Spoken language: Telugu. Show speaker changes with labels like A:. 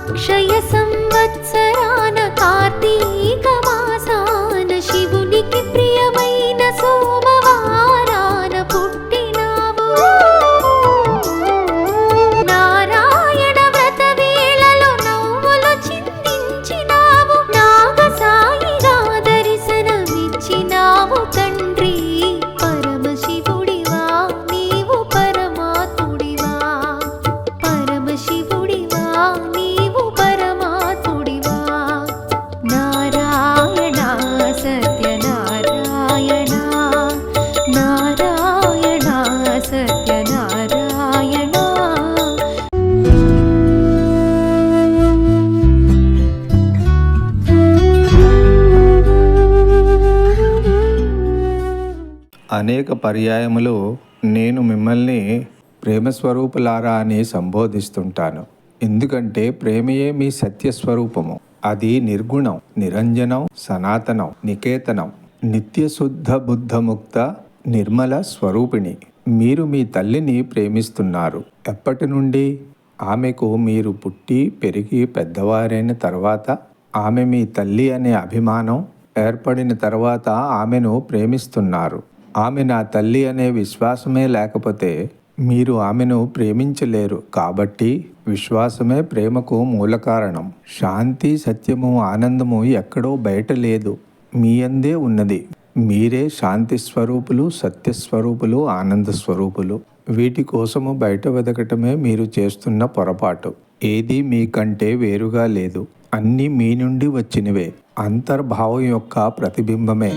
A: అక్షయ సంవత్సరాన కార్తీక మాసాన శివునికి ప్రియమైన సోమవారాన పుట్టినావు. నారాయణ వ్రత వేళలో నవ్వులు చిందించినావు. నాగసాయిగా దర్శనమిచ్చినావు తండ్రి. పరమశివుడివా నీవు పరమాత్ముడివా, పరమశివుడివా నీవు పరమాత్ముడివా. నారాయణ సత్యనారాయణ, నారాయణ సత్యనారాయణ.
B: అనేక పర్యాయములు నేను మిమ్మల్ని ప్రేమస్వరూపులారా అని సంబోధిస్తుంటాను. ఎందుకంటే ప్రేమయే మీ సత్యస్వరూపము. అది నిర్గుణం, నిరంజనం, సనాతనం, నికేతనం, నిత్యశుద్ధ బుద్ధముక్త నిర్మల స్వరూపిణి. మీరు మీ తల్లిని ప్రేమిస్తున్నారు. ఎప్పటి నుండి? ఆమెకు మీరు పుట్టి పెరిగి పెద్దవారైన తర్వాత, ఆమె మీ తల్లి అనే అభిమానం ఏర్పడిన తర్వాత ఆమెను ప్రేమిస్తున్నారు. ఆమె నా తల్లి అనే విశ్వాసమే లేకపోతే మీరు ఆమెను ప్రేమించలేరు. కాబట్టి విశ్వాసమే ప్రేమకు మూల కారణం. శాంతి, సత్యము, ఆనందము ఎక్కడో బయట లేదు, మీ అందే ఉన్నది. మీరే శాంతి స్వరూపులు, సత్యస్వరూపులు, ఆనంద స్వరూపులు. వీటి కోసము బయట వెతకటమే మీరు చేస్తున్న పొరపాటు. ఏది మీకంటే వేరుగా లేదు, అన్నీ మీ నుండి వచ్చినవే, అంతర్భావం యొక్క ప్రతిబింబమే.